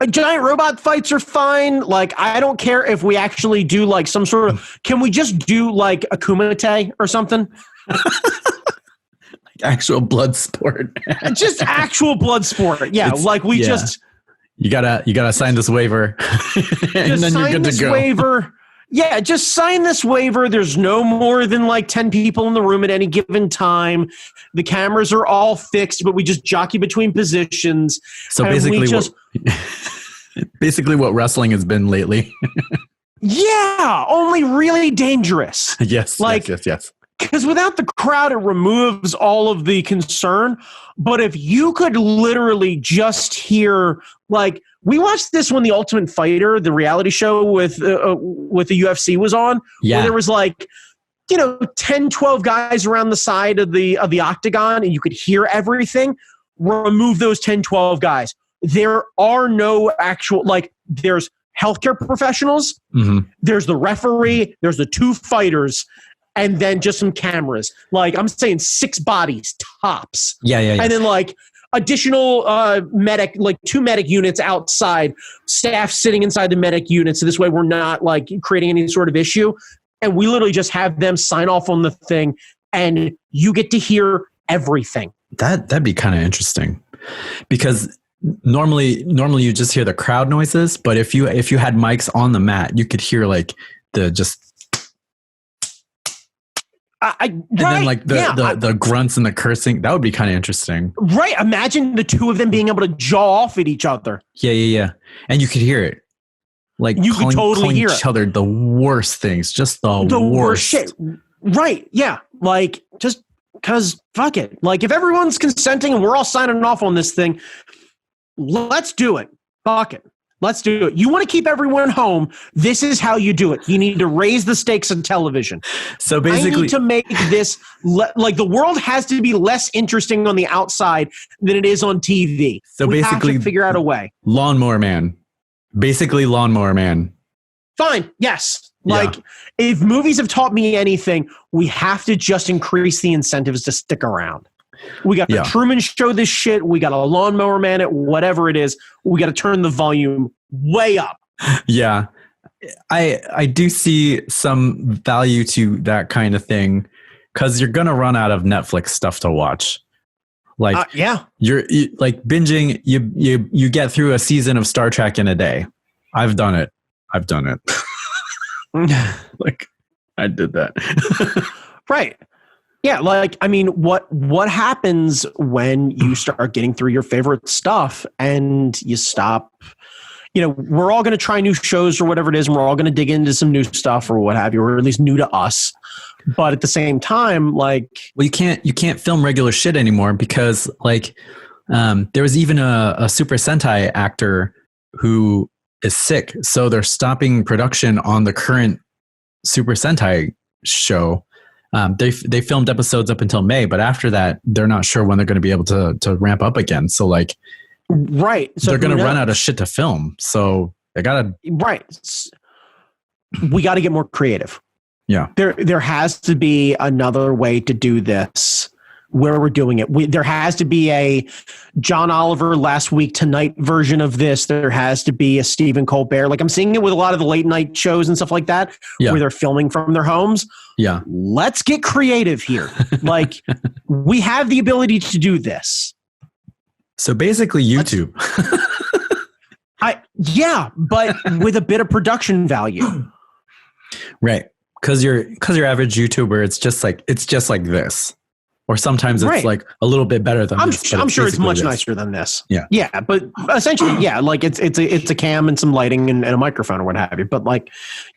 Giant robot fights are fine. Like, I don't care if we actually do like some sort of, can we just do like a kumite or something? Actual blood sport. Just actual blood sport. Yeah. You gotta sign this waiver. And then you're good to go. Waiver. Yeah, just sign this waiver. There's no more than like 10 people in the room at any given time. The cameras are all fixed, but we just jockey between positions. So basically what wrestling has been lately. Yeah, only really dangerous. Yes. Because without the crowd, it removes all of the concern. But if you could literally just hear, like, we watched this when The Ultimate Fighter, the reality show with the UFC was on, where there was like, 10, 12 guys around the side of the octagon, and you could hear everything. Remove those 10, 12 guys. There are no actual, like, there's healthcare professionals, there's the referee, there's the 2 fighters, and then just some cameras. Like, I'm saying 6 bodies tops. Yeah. And then like additional medic, like 2 medic units outside, staff sitting inside the medic unit. So this way we're not like creating any sort of issue. And we literally just have them sign off on the thing, and you get to hear everything. That'd be kind of interesting, because normally you just hear the crowd noises, but if you had mics on the mat, you could hear like the just the grunts and the cursing. That would be kind of interesting. Right. Imagine the 2 of them being able to jaw off at each other. Yeah. And you could hear it. Like, you could totally hear each other the worst things, just the worst shit. Right. Yeah. Like, just because fuck it. Like, if everyone's consenting and we're all signing off on this thing, let's do it. Fuck it. Let's do it. You want to keep everyone home. This is how you do it. You need to raise the stakes in television. So basically, I need to make this like the world has to be less interesting on the outside than it is on TV. So we basically, have to figure out a way. Lawnmower Man. Basically, Lawnmower Man. Fine. Yes. Like, if movies have taught me anything, we have to just increase the incentives to stick around. We got a Truman Show this shit. We got a Lawnmower Man at whatever it is. We got to turn the volume way up. Yeah. I do see some value to that kind of thing, because you're going to run out of Netflix stuff to watch. Like, you're like binging. You get through a season of Star Trek in a day. I've done it. Like, I did that. Right. Yeah, like, I mean, what happens when you start getting through your favorite stuff and you stop we're all going to try new shows or whatever it is, and we're all going to dig into some new stuff or what have you, or at least new to us. But at the same time, like, well, you can't film regular shit anymore because like there was even a Super Sentai actor who is sick, so they're stopping production on the current Super Sentai show. They filmed episodes up until May, but after that, they're not sure when they're going to be able to ramp up again. So like, right, so they're going to run out of shit to film. So they gotta we got to get more creative. Yeah, there has to be another way to do this where we're doing it. There has to be a John Oliver Last Week Tonight version of this. There has to be a Stephen Colbert. Like I'm seeing it with a lot of the late night shows and stuff like that, where they're filming from their homes. Yeah. Let's get creative here. Like we have the ability to do this. So basically YouTube. But with a bit of production value. Right. Cause your average YouTuber, it's just like this. Or sometimes it's like a little bit better than this. I'm sure it's much nicer than this. Yeah. Yeah. But essentially, like it's a cam and some lighting and a microphone or what have you. But like,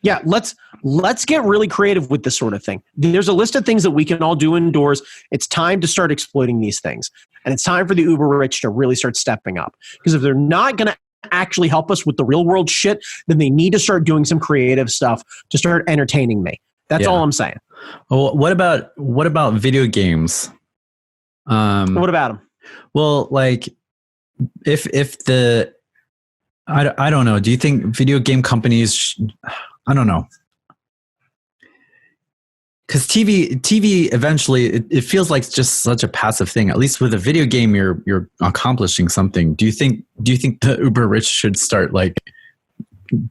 yeah, let's get really creative with this sort of thing. There's a list of things that we can all do indoors. It's time to start exploiting these things. And it's time for the uber rich to really start stepping up. Because if they're not going to actually help us with the real world shit, then they need to start doing some creative stuff to start entertaining me. That's all I'm saying. Well, what about video games? What about them? Well, like if the I don't know. Do you think video game companies? I don't know. Because TV eventually it feels like just such a passive thing. At least with a video game, you're accomplishing something. Do you think the uber rich should start like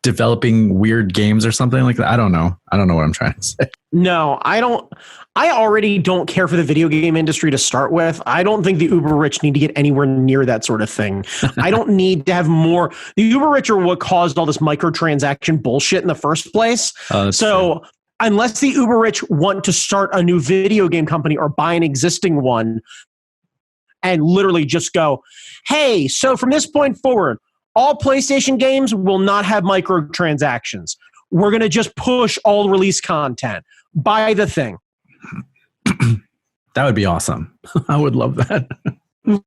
developing weird games or something like that? I don't know what I'm trying to say. No, I don't. I already don't care for the video game industry to start with. I don't think the uber rich need to get anywhere near that sort of thing. I don't need to have more. The uber rich are what caused all this microtransaction bullshit in the first place. So true. Unless the uber rich want to start a new video game company or buy an existing one and literally just go, hey, so from this point forward, all PlayStation games will not have microtransactions. We're going to just push all release content. Buy the thing. That would be awesome. I would love that.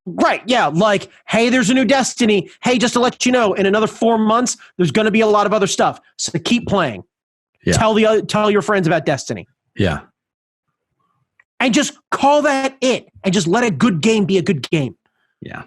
Right. Yeah. Like, hey, there's a new Destiny. Hey, just to let you know, in another 4 months, there's going to be a lot of other stuff. So keep playing. Yeah. Tell your friends about Destiny. Yeah. And just call that it. And just let a good game be a good game. Yeah.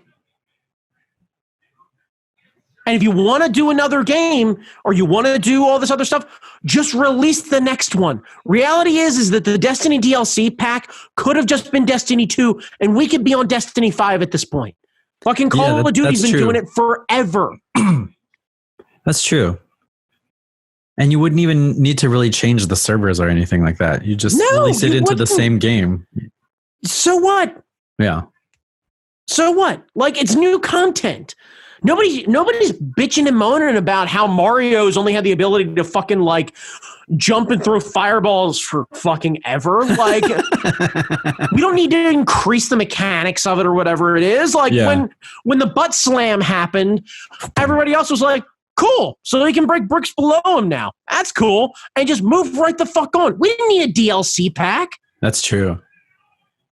And if you want to do another game or you want to do all this other stuff, just release the next one. Reality is that the Destiny DLC pack could have just been Destiny 2, and we could be on Destiny 5 at this point. Fucking Call of Duty's been doing it forever. That's true. And you wouldn't even need to really change the servers or anything like that. You just release it into the same game. So what? Yeah. So what? Like, it's new content. Nobody's bitching and moaning about how Mario's only had the ability to fucking like jump and throw fireballs for fucking ever. Like, we don't need to increase the mechanics of it or whatever it is. Like when the butt slam happened, everybody else was like, cool. So he can break bricks below him now. That's cool. And just move right the fuck on. We didn't need a DLC pack. That's true.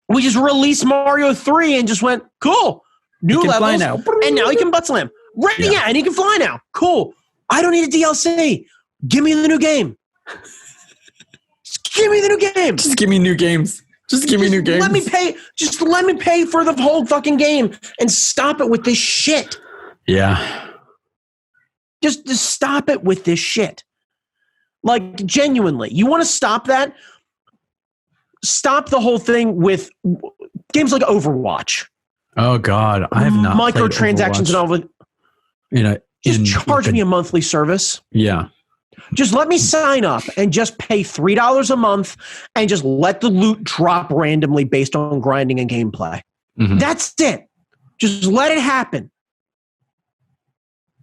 We just released Mario 3 and just went, cool. New levels, now. And now he can butt slam. Right, yeah, and he can fly now. Cool. I don't need a DLC. Give me the new game. Just give me the new game. Just give me new games. Just give me new games. Let me pay for the whole fucking game and stop it with this shit. Yeah. Just stop it with this shit. Like, genuinely. You want to stop that? Stop the whole thing with games like Overwatch. Oh God, I have not microtransactions and all of it. Just charge me a monthly service. Yeah. Just let me sign up and just pay $3 a month and just let the loot drop randomly based on grinding and gameplay. Mm-hmm. That's it. Just let it happen.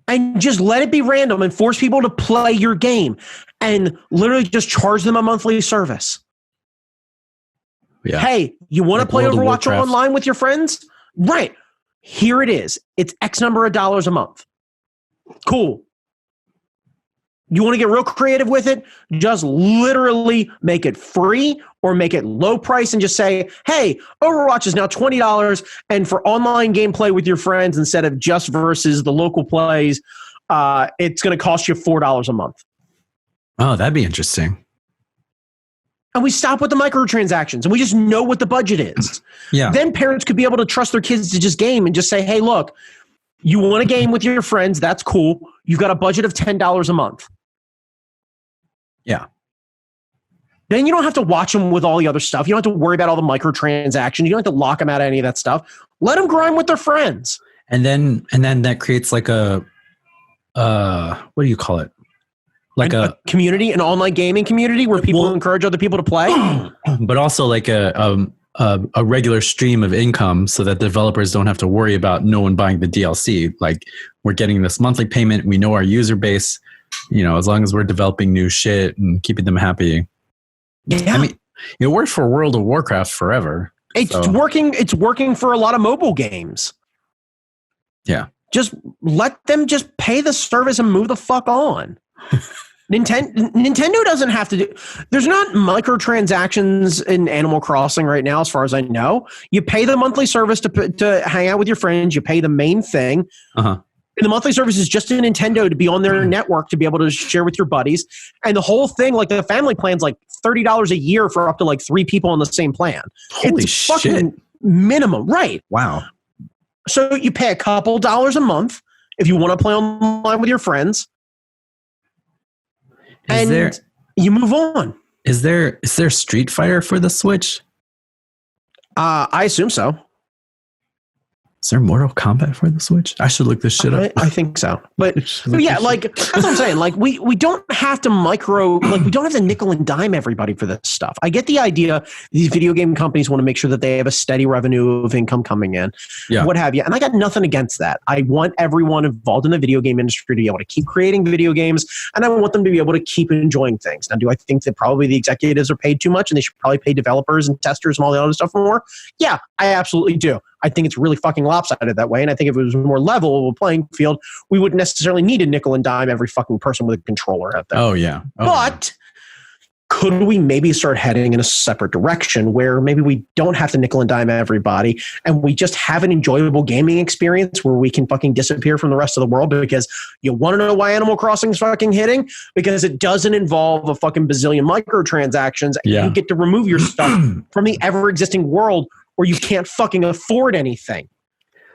And just let it be random and force people to play your game and literally just charge them a monthly service. Yeah. Hey, you want to play Overwatch online with your friends? Right. Here it is. It's X number of dollars a month. Cool. You want to get real creative with it? Just literally make it free or make it low price and just say, hey, Overwatch is now $20, and for online gameplay with your friends instead of just versus the local plays, it's going to cost you $4 a month. Oh, that'd be interesting. And we stop with the microtransactions and we just know what the budget is. Yeah. Then parents could be able to trust their kids to just game and just say, hey, look, you want to game with your friends, that's cool. You've got a budget of $10 a month. Yeah. Then you don't have to watch them with all the other stuff. You don't have to worry about all the microtransactions. You don't have to lock them out of any of that stuff. Let them grind with their friends. And then that creates like a what do you call it? Like a community, an online gaming community where people encourage other people to play. But also like a regular stream of income so that developers don't have to worry about no one buying the DLC. Like, we're getting this monthly payment. We know our user base, as long as we're developing new shit and keeping them happy. Yeah. I mean, it worked for World of Warcraft forever. It's working for a lot of mobile games. Yeah. Just let them just pay the service and move the fuck on. Nintendo doesn't have to do. There's not microtransactions in Animal Crossing right now, as far as I know. You pay the monthly service to hang out with your friends. You pay the main thing. Uh-huh. And the monthly service is just a Nintendo to be on their network to be able to share with your buddies. And the whole thing, like the family plan's like $30 a year for up to like 3 people on the same plan. Holy it's shit. Fucking minimum, right? Wow. So you pay a couple dollars a month if you want to play online with your friends. You move on. Is there Street Fighter for the Switch? I assume so. Is there Mortal Kombat for the Switch? I should look this shit up. I think so. But yeah, like that's what I'm saying. Like we don't have to we don't have to nickel and dime everybody for this stuff. I get the idea. These video game companies want to make sure that they have a steady revenue of income coming in, what have you. And I got nothing against that. I want everyone involved in the video game industry to be able to keep creating video games, and I want them to be able to keep enjoying things. Now, do I think that probably the executives are paid too much and they should probably pay developers and testers and all the other stuff more? Yeah, I absolutely do. I think it's really fucking lopsided that way. And I think if it was more level of a playing field, we wouldn't necessarily need a nickel and dime every fucking person with a controller out there. Oh, yeah. But could we maybe start heading in a separate direction where maybe we don't have to nickel and dime everybody and we just have an enjoyable gaming experience where we can fucking disappear from the rest of the world? Because you want to know why Animal Crossing is fucking hitting? Because it doesn't involve a fucking bazillion microtransactions. And you get to remove your stuff from the ever-existing world where you can't fucking afford anything.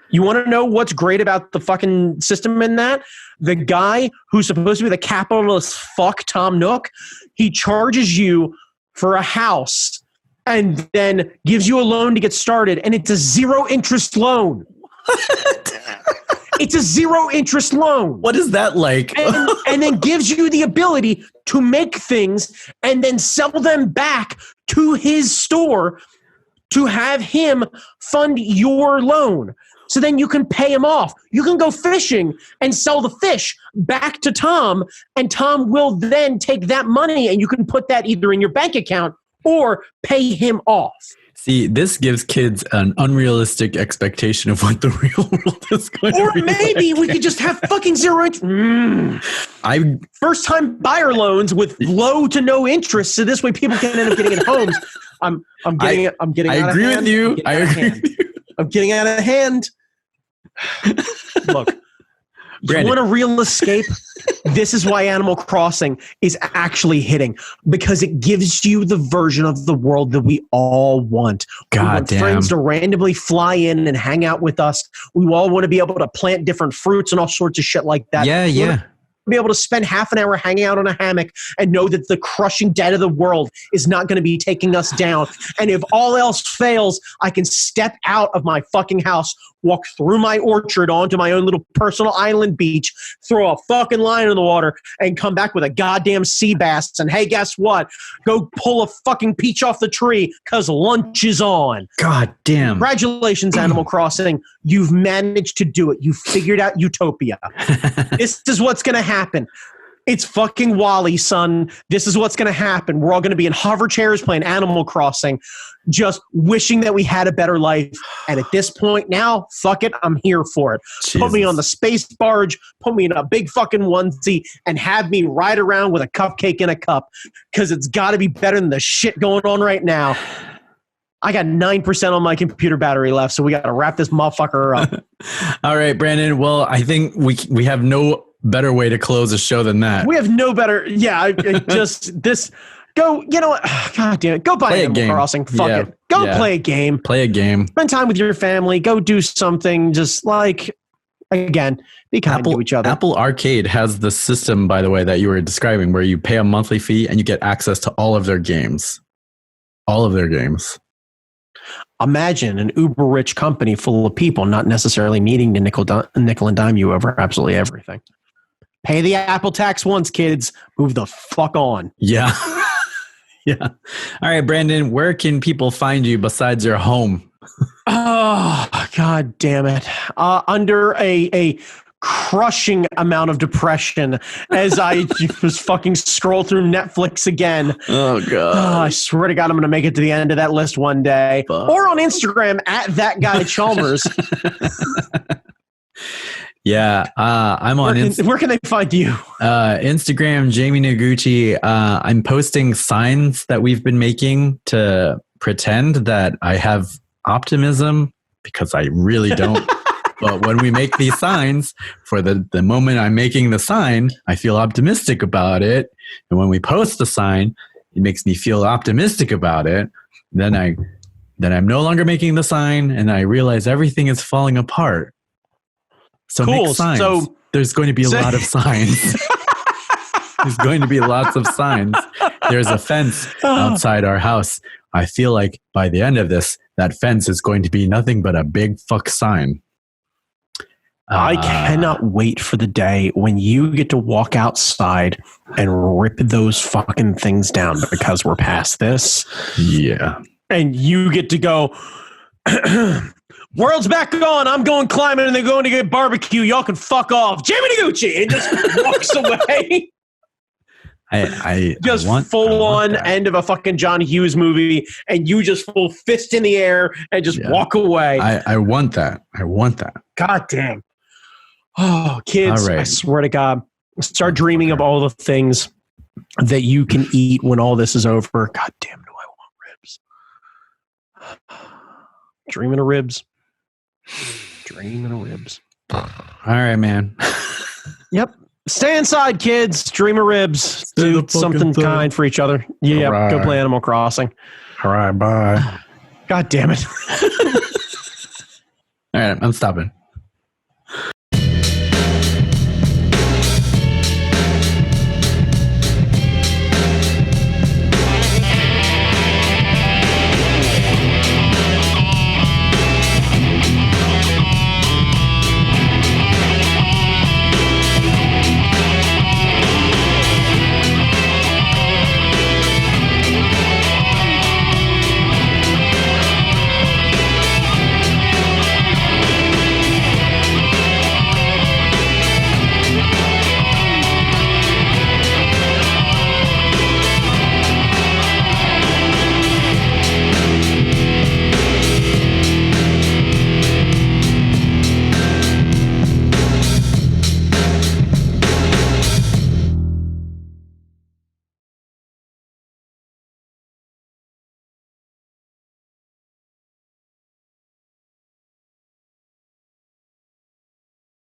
You want to know what's great about the fucking system in that? The guy who's supposed to be the capitalist fuck, Tom Nook, he charges you for a house and then gives you a loan to get started, and it's a 0-interest loan. It's a 0-interest loan. What is that like? and then gives you the ability to make things and then sell them back to his store to have him fund your loan. So then you can pay him off. You can go fishing and sell the fish back to Tom, and Tom will then take that money and you can put that either in your bank account or pay him off. See, this gives kids an unrealistic expectation of what the real world is going to be. Or maybe we could just have fucking 0 interest. First-time buyer loans with low to no interest, so this way people can end up getting in homes. I'm getting out of hand. I agree with you. I'm getting out of hand. Look, Brandon. You want a real escape? This is why Animal Crossing is actually hitting, because it gives you the version of the world that we all want. We want friends to randomly fly in and hang out with us. We all want to be able to plant different fruits and all sorts of shit like that. Yeah. Be able to spend half an hour hanging out on a hammock and know that the crushing debt of the world is not going to be taking us down. And if all else fails, I can step out of my fucking house, walk through my orchard onto my own little personal island beach, throw a fucking line in the water, and come back with a goddamn sea bass. And hey, guess what? Go pull a fucking peach off the tree because lunch is on. God damn. Congratulations, Animal Crossing. You've managed to do it. You figured out utopia. This is what's going to happen. It's fucking Wall-E, son. This is what's going to happen. We're all going to be in hover chairs playing Animal Crossing, just wishing that we had a better life. And at this point now, fuck it, I'm here for it. Jesus. Put me on the space barge, put me in a big fucking onesie, and have me ride around with a cupcake in a cup, because it's got to be better than the shit going on right now. I got 9% on my computer battery left, so we got to wrap this motherfucker up. All right, Brandon. Well, I think we have no better way to close a show than that. We have no better. Yeah, I just this. Go. You know what? God damn it. Go buy Animal Crossing. Fuck it. Go play a game. Play a game. Spend time with your family. Go do something. Just like, again, be kind to each other. Apple Arcade has the system, by the way, that you were describing, where you pay a monthly fee and you get access to all of their games. All of their games. Imagine an uber rich company full of people not necessarily needing to nickel and dime you over absolutely everything. Pay the Apple tax once, kids. Move the fuck on. Yeah. Yeah. All right, Brandon, where can people find you besides your home? Oh, God damn it. Under a crushing amount of depression as I just fucking scroll through Netflix again. Oh, God. I swear to God, I'm going to make it to the end of that list one day. Fuck. Or on Instagram at that guy Chalmers. Yeah, I'm on Where can they find you? Instagram, Jamie Noguchi. I'm posting signs that we've been making to pretend that I have optimism, because I really don't. But when we make these signs, for the moment I'm making the sign, I feel optimistic about it. And when we post the sign, it makes me feel optimistic about it. Then I'm no longer making the sign, and I realize everything is falling apart. So cool. make signs. So there's going to be a lot of signs. There's going to be lots of signs. There's a fence outside our house. I feel like by the end of this, that fence is going to be nothing but a big fuck sign. I cannot wait for the day when you get to walk outside and rip those fucking things down, because we're past this. Yeah. And you get to go, world's back on. I'm going climbing, and they're going to get barbecue. Y'all can fuck off. Jamie Noguchi. And just walks away. I just want full on that. end of a fucking John Hughes movie, and you just full fist in the air and just walk away. I want that. I want that. God damn. Oh, kids, All right. I swear to God, start dreaming of all the things that you can eat when all this is over. God damn, do I want ribs? Dreaming of ribs. Dreaming of ribs. All right, man. Yep. Stay inside, kids. Dream of ribs. Stay Do the fucking something thing. kind for each other. Yeah, Right. go play Animal Crossing. All right, bye. God damn it. All right, I'm stopping.